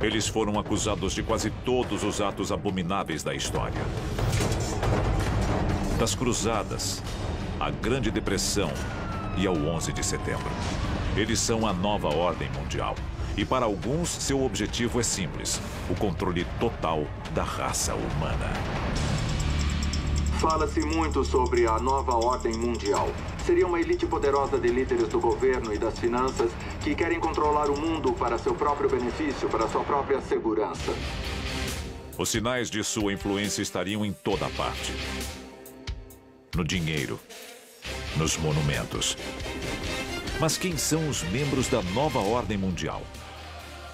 Eles foram acusados de quase todos os atos abomináveis da história. Das Cruzadas, à Grande Depressão e ao 11 de setembro. Eles são a nova ordem mundial. E para alguns, seu objetivo é simples: o controle total da raça humana. Fala-se muito sobre a nova ordem mundial. Seria uma elite poderosa de líderes do governo e das finanças que querem controlar o mundo para seu próprio benefício, para sua própria segurança. Os sinais de sua influência estariam em toda parte. No dinheiro, nos monumentos. Mas quem são os membros da nova ordem mundial?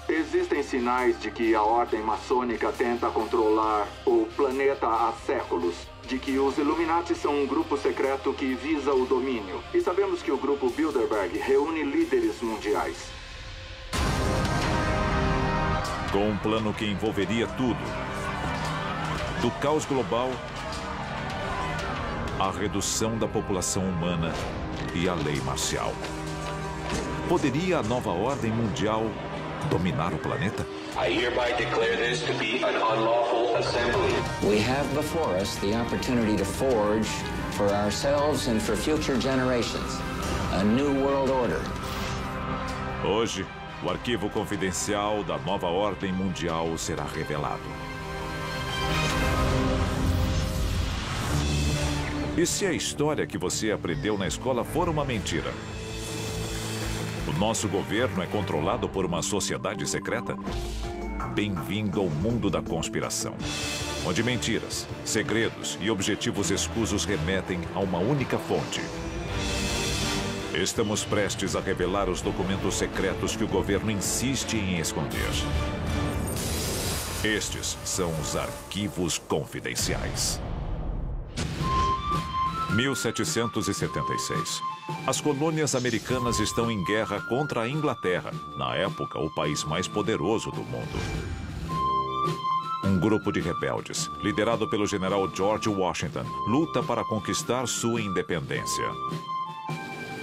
Existem sinais de que a ordem maçônica tenta controlar o planeta há séculos. De que os Illuminati são um grupo secreto que visa o domínio. E sabemos que o grupo Bilderberg reúne líderes mundiais. Com um plano que envolveria tudo. Do caos global à redução da população humana e à lei marcial. Poderia a nova ordem mundial dominar o planeta? I hereby declare this to be an unlawful assembly. We have before us the opportunity to forge for ourselves and for future generations a new world order. Hoje, o arquivo confidencial da nova ordem mundial será revelado. E se a história que você aprendeu na escola for uma mentira? O nosso governo é controlado por uma sociedade secreta? Bem-vindo ao mundo da conspiração, onde mentiras, segredos e objetivos escusos remetem a uma única fonte. Estamos prestes a revelar os documentos secretos que o governo insiste em esconder. Estes são os arquivos confidenciais. 1776. As colônias americanas estão em guerra contra a Inglaterra, na época o país mais poderoso do mundo. Um grupo de rebeldes, liderado pelo general George Washington, luta para conquistar sua independência.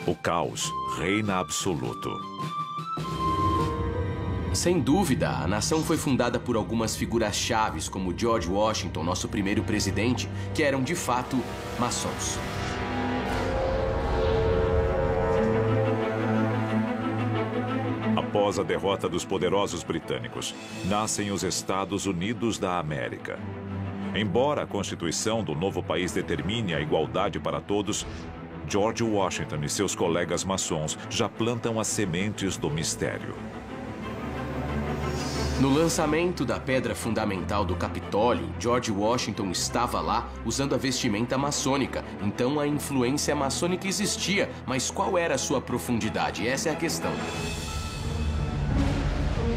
O caos reina absoluto. Sem dúvida, a nação foi fundada por algumas figuras chaves, como George Washington, nosso primeiro presidente, que eram de fato maçons. Após a derrota dos poderosos britânicos, nascem os Estados Unidos da América. Embora a Constituição do novo país determine a igualdade para todos, George Washington e seus colegas maçons já plantam as sementes do mistério. No lançamento da pedra fundamental do Capitólio, George Washington estava lá usando a vestimenta maçônica. Então a influência maçônica existia, mas qual era a sua profundidade? Essa é a questão.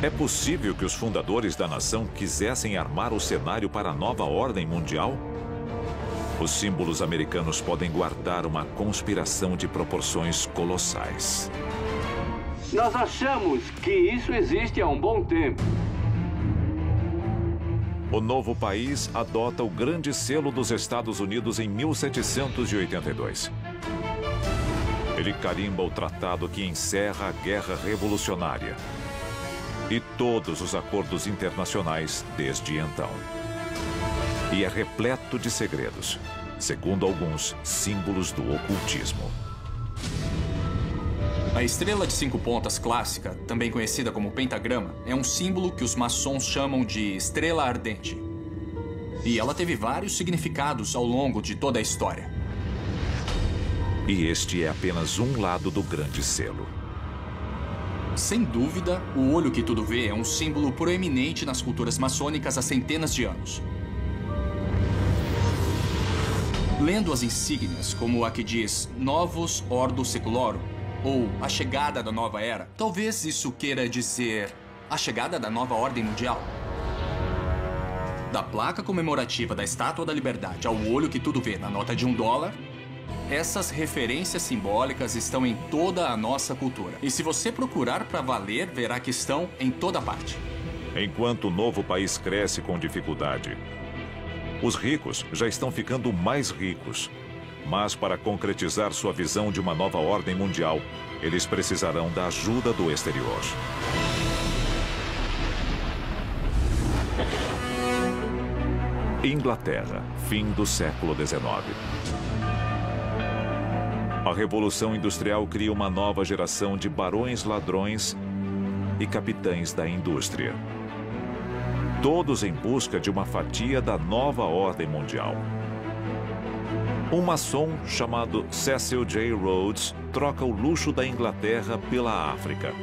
É possível que os fundadores da nação quisessem armar o cenário para a nova ordem mundial? Os símbolos americanos podem guardar uma conspiração de proporções colossais. Nós achamos que isso existe há um bom tempo. O novo país adota o Grande Selo dos Estados Unidos em 1782. Ele carimba o tratado que encerra a Guerra Revolucionária e todos os acordos internacionais desde então. E é repleto de segredos, segundo alguns, símbolos do ocultismo. A estrela de 5 pontas clássica, também conhecida como pentagrama, é um símbolo que os maçons chamam de estrela ardente. E ela teve vários significados ao longo de toda a história. E este é apenas um lado do Grande Selo. Sem dúvida, o olho que tudo vê é um símbolo proeminente nas culturas maçônicas há centenas de anos. Lendo as insígnias, como a que diz Novus Ordo Seclorum, ou a chegada da nova era, talvez isso queira dizer a chegada da nova ordem mundial. Da placa comemorativa da Estátua da Liberdade ao olho que tudo vê na nota de $1, essas referências simbólicas estão em toda a nossa cultura. E se você procurar para valer, verá que estão em toda parte. Enquanto o novo país cresce com dificuldade, os ricos já estão ficando mais ricos. Mas para concretizar sua visão de uma nova ordem mundial, eles precisarão da ajuda do exterior. Inglaterra, fim do século XIX. A Revolução Industrial cria uma nova geração de barões ladrões e capitães da indústria. Todos em busca de uma fatia da nova ordem mundial. Um maçom chamado Cecil J. Rhodes troca o luxo da Inglaterra pela África.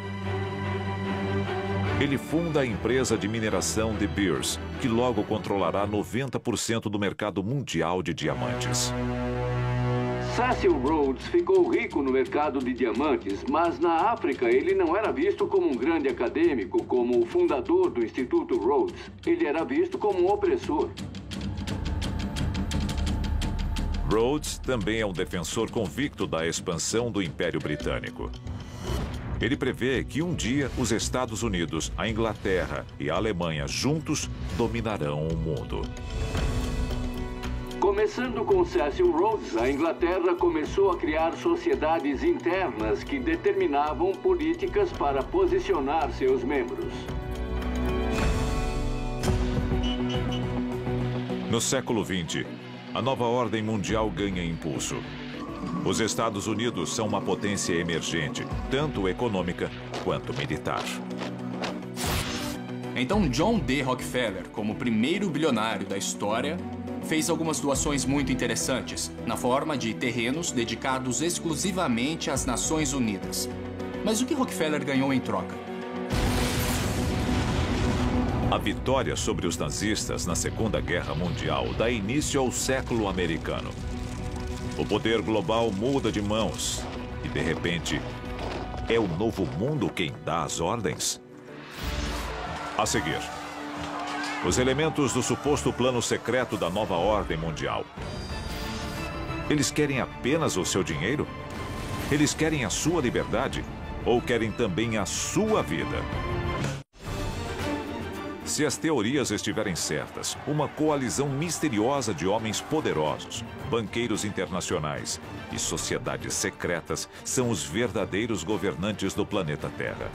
Ele funda a empresa de mineração De Beers, que logo controlará 90% do mercado mundial de diamantes. Cecil Rhodes ficou rico no mercado de diamantes, mas na África ele não era visto como um grande acadêmico, como o fundador do Instituto Rhodes. Ele era visto como um opressor. Rhodes também é um defensor convicto da expansão do Império Britânico. Ele prevê que um dia os Estados Unidos, a Inglaterra e a Alemanha juntos dominarão o mundo. Começando com Cecil Rhodes, a Inglaterra começou a criar sociedades internas que determinavam políticas para posicionar seus membros. No século XX, a nova ordem mundial ganha impulso. Os Estados Unidos são uma potência emergente, tanto econômica quanto militar. Então John D. Rockefeller, como primeiro bilionário da história, fez algumas doações muito interessantes, na forma de terrenos dedicados exclusivamente às Nações Unidas. Mas o que Rockefeller ganhou em troca? A vitória sobre os nazistas na Segunda Guerra Mundial dá início ao século americano. O poder global muda de mãos e, de repente, é o novo mundo quem dá as ordens. A seguir, os elementos do suposto plano secreto da nova ordem mundial. Eles querem apenas o seu dinheiro? Eles querem a sua liberdade? Ou querem também a sua vida? Se as teorias estiverem certas, uma coalizão misteriosa de homens poderosos, banqueiros internacionais e sociedades secretas são os verdadeiros governantes do planeta Terra.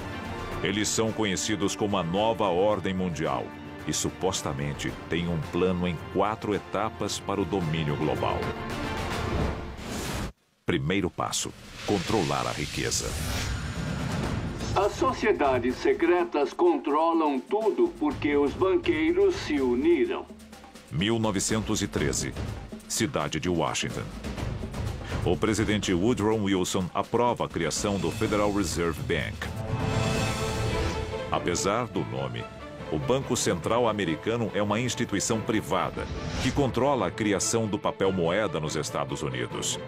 Eles são conhecidos como a Nova Ordem Mundial e supostamente têm um plano em 4 etapas para o domínio global. Primeiro passo: controlar a riqueza. As sociedades secretas controlam tudo porque os banqueiros se uniram. 1913, cidade de Washington. O presidente Woodrow Wilson aprova a criação do Federal Reserve Bank. Apesar do nome, o Banco Central Americano é uma instituição privada que controla a criação do papel moeda nos Estados Unidos.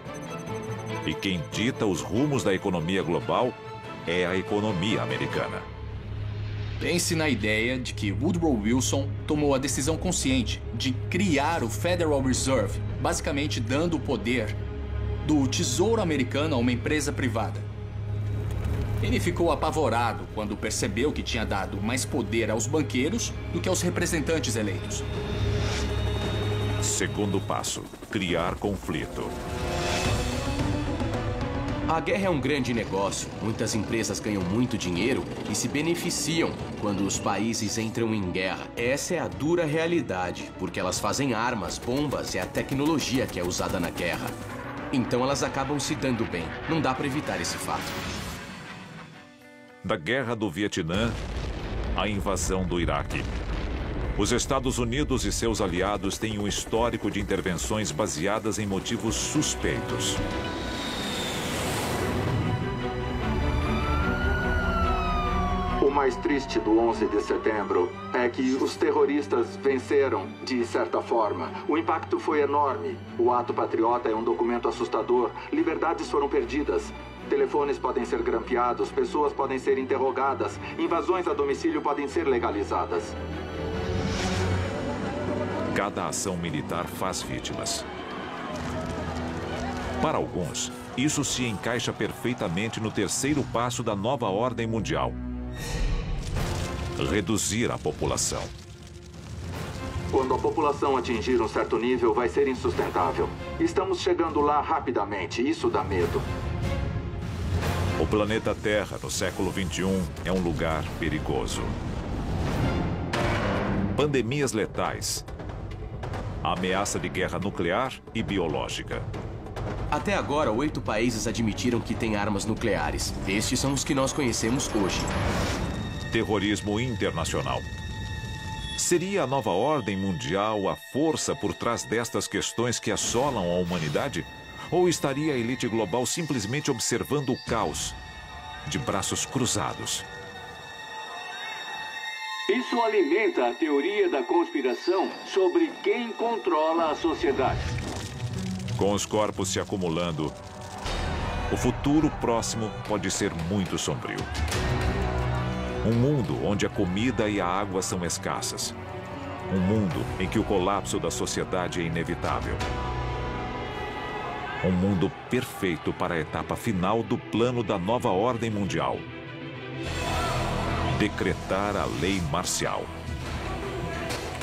E quem dita os rumos da economia global é a economia americana. Pense na ideia de que Woodrow Wilson tomou a decisão consciente de criar o Federal Reserve, basicamente dando o poder do Tesouro Americano a uma empresa privada. Ele ficou apavorado quando percebeu que tinha dado mais poder aos banqueiros do que aos representantes eleitos. Segundo passo: criar conflito. A guerra é um grande negócio. Muitas empresas ganham muito dinheiro e se beneficiam quando os países entram em guerra. Essa é a dura realidade, porque elas fazem armas, bombas e a tecnologia que é usada na guerra. Então elas acabam se dando bem. Não dá para evitar esse fato. Da Guerra do Vietnã à invasão do Iraque. Os Estados Unidos e seus aliados têm um histórico de intervenções baseadas em motivos suspeitos. O mais triste do 11 de setembro é que os terroristas venceram, de certa forma. O impacto foi enorme. O ato patriota é um documento assustador. Liberdades foram perdidas. Telefones podem ser grampeados, pessoas podem ser interrogadas, invasões a domicílio podem ser legalizadas. Cada ação militar faz vítimas. Para alguns, isso se encaixa perfeitamente no terceiro passo da nova ordem mundial: reduzir a população. Quando a população atingir um certo nível, vai ser insustentável. Estamos chegando lá rapidamente, isso dá medo. O planeta Terra, no século XXI, é um lugar perigoso. Pandemias letais, a ameaça de guerra nuclear e biológica. Até agora, 8 países admitiram que têm armas nucleares. Estes são os que nós conhecemos hoje. Terrorismo internacional. Seria a nova ordem mundial a força por trás destas questões que assolam a humanidade? Ou estaria a elite global simplesmente observando o caos, de braços cruzados? Isso alimenta a teoria da conspiração sobre quem controla a sociedade. Com os corpos se acumulando, o futuro próximo pode ser muito sombrio. Um mundo onde a comida e a água são escassas. Um mundo em que o colapso da sociedade é inevitável. Um mundo perfeito para a etapa final do plano da nova ordem mundial. Decretar a lei marcial.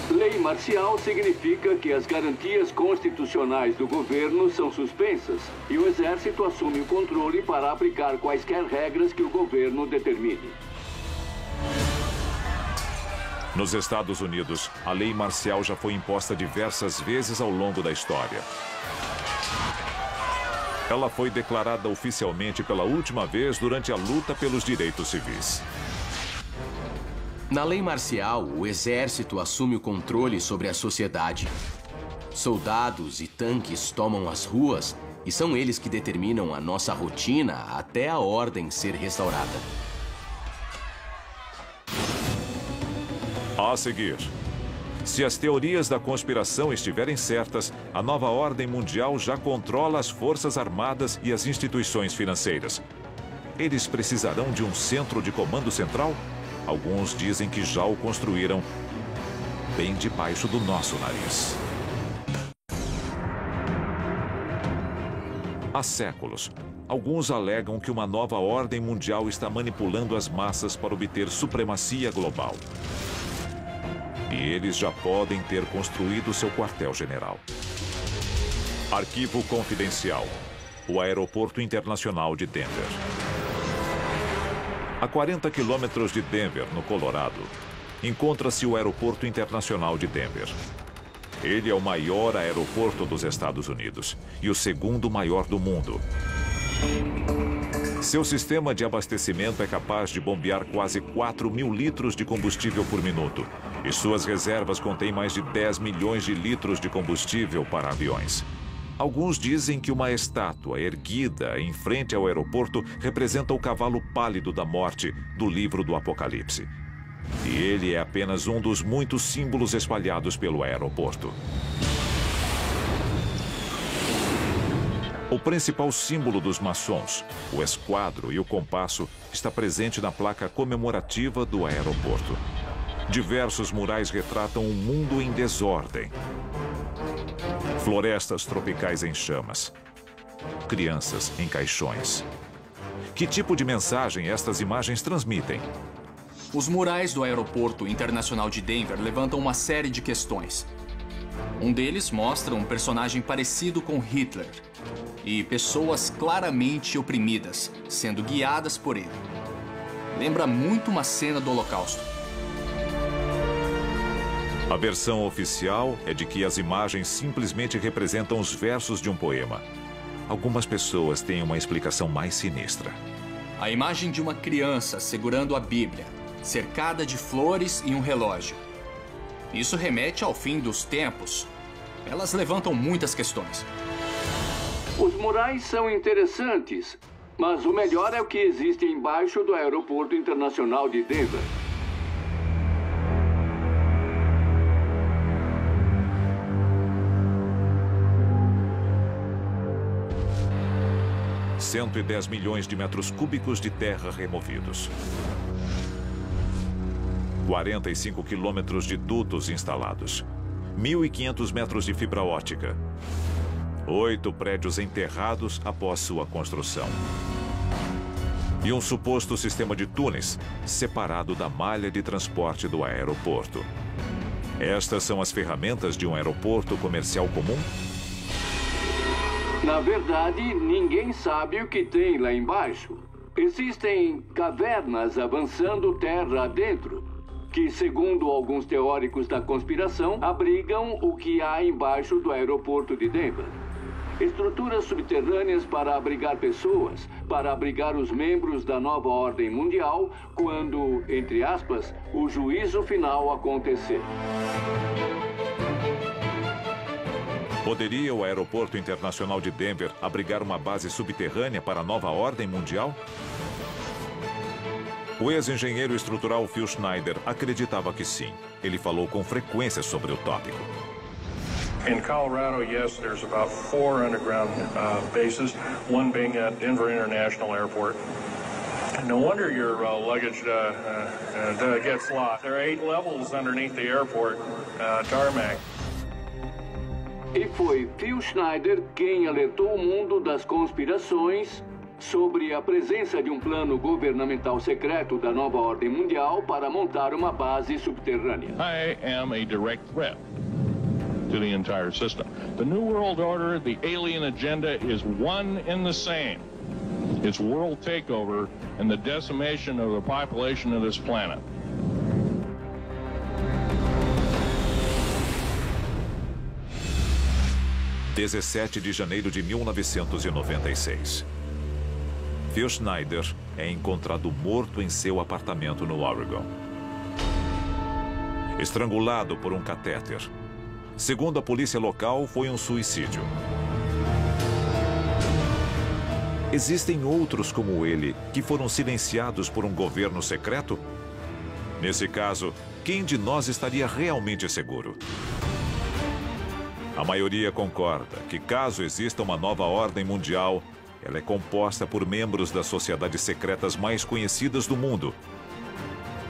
Lei marcial significa que as garantias constitucionais do governo são suspensas e o exército assume o controle para aplicar quaisquer regras que o governo determine. Nos Estados Unidos, a lei marcial já foi imposta diversas vezes ao longo da história. Ela foi declarada oficialmente pela última vez durante a luta pelos direitos civis. Na lei marcial, o exército assume o controle sobre a sociedade. Soldados e tanques tomam as ruas e são eles que determinam a nossa rotina até a ordem ser restaurada. A seguir, se as teorias da conspiração estiverem certas, a nova ordem mundial já controla as forças armadas e as instituições financeiras. Eles precisarão de um centro de comando central? Alguns dizem que já o construíram bem debaixo do nosso nariz. Há séculos, alguns alegam que uma nova ordem mundial está manipulando as massas para obter supremacia global. E eles já podem ter construído seu quartel-general. Arquivo confidencial. O Aeroporto Internacional de Denver. A 40 quilômetros de Denver, no Colorado, encontra-se o Aeroporto Internacional de Denver. Ele é o maior aeroporto dos Estados Unidos e o segundo maior do mundo. Seu sistema de abastecimento é capaz de bombear quase 4.000 litros de combustível por minuto. E suas reservas contêm mais de 10 milhões de litros de combustível para aviões. Alguns dizem que uma estátua erguida em frente ao aeroporto representa o cavalo pálido da morte do livro do Apocalipse. E ele é apenas um dos muitos símbolos espalhados pelo aeroporto. O principal símbolo dos maçons, o esquadro e o compasso, está presente na placa comemorativa do aeroporto. Diversos murais retratam um mundo em desordem. Florestas tropicais em chamas. Crianças em caixões. Que tipo de mensagem estas imagens transmitem? Os murais do Aeroporto Internacional de Denver levantam uma série de questões. Um deles mostra um personagem parecido com Hitler e pessoas claramente oprimidas, sendo guiadas por ele. Lembra muito uma cena do Holocausto. A versão oficial é de que as imagens simplesmente representam os versos de um poema. Algumas pessoas têm uma explicação mais sinistra. A imagem de uma criança segurando a Bíblia, cercada de flores e um relógio. Isso remete ao fim dos tempos. Elas levantam muitas questões. Os murais são interessantes, mas o melhor é o que existe embaixo do Aeroporto Internacional de Denver. – 110 milhões de metros cúbicos de terra removidos. 45 quilômetros de dutos instalados. 1.500 metros de fibra óptica. 8 prédios enterrados após sua construção. E um suposto sistema de túneis separado da malha de transporte do aeroporto. Estas são as ferramentas de um aeroporto comercial comum? Na verdade, ninguém sabe o que tem lá embaixo. Existem cavernas avançando terra adentro. que, segundo alguns teóricos da conspiração, abrigam o que há embaixo do aeroporto de Denver. Estruturas subterrâneas para abrigar pessoas, para abrigar os membros da nova ordem mundial quando, entre aspas, o juízo final acontecer. Poderia o Aeroporto Internacional de Denver abrigar uma base subterrânea para a nova ordem mundial? O ex-engenheiro estrutural Phil Schneider acreditava que sim. Ele falou com frequência sobre o tópico. In Colorado, yes, there's about 4 underground bases, one being at Denver International Airport. No wonder your luggage gets lost. There are 8 levels underneath the airport tarmac. E foi Phil Schneider quem alertou o mundo das conspirações sobre a presença de um plano governamental secreto da nova ordem mundial para montar uma base subterrânea. I am a direct threat to the entire system. The New World Order, the alien agenda is one and the same. It's world takeover and the decimation of the population of this planet. 17 de janeiro de 1996. Phil Schneider é encontrado morto em seu apartamento no Oregon. Estrangulado por um catéter. Segundo a polícia local, foi um suicídio. Existem outros como ele que foram silenciados por um governo secreto? Nesse caso, quem de nós estaria realmente seguro? A maioria concorda que, caso exista uma nova ordem mundial, ela é composta por membros das sociedades secretas mais conhecidas do mundo.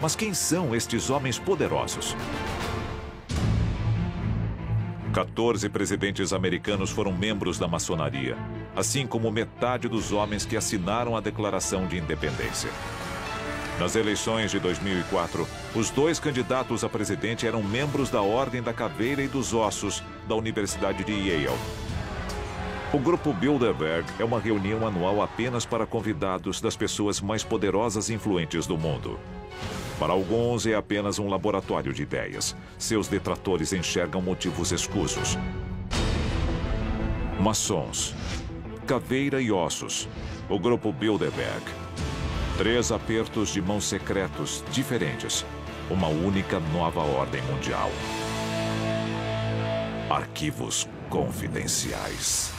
Mas quem são estes homens poderosos? 14 presidentes americanos foram membros da maçonaria, assim como metade dos homens que assinaram a Declaração de Independência. Nas eleições de 2004, os 2 candidatos a presidente eram membros da Ordem da Caveira e dos Ossos da Universidade de Yale. O Grupo Bilderberg é uma reunião anual apenas para convidados das pessoas mais poderosas e influentes do mundo. Para alguns, é apenas um laboratório de ideias. Seus detratores enxergam motivos escusos. Maçons, Caveira e Ossos, o Grupo Bilderberg. 3 apertos de mãos secretos diferentes. Uma única nova ordem mundial. Arquivos confidenciais.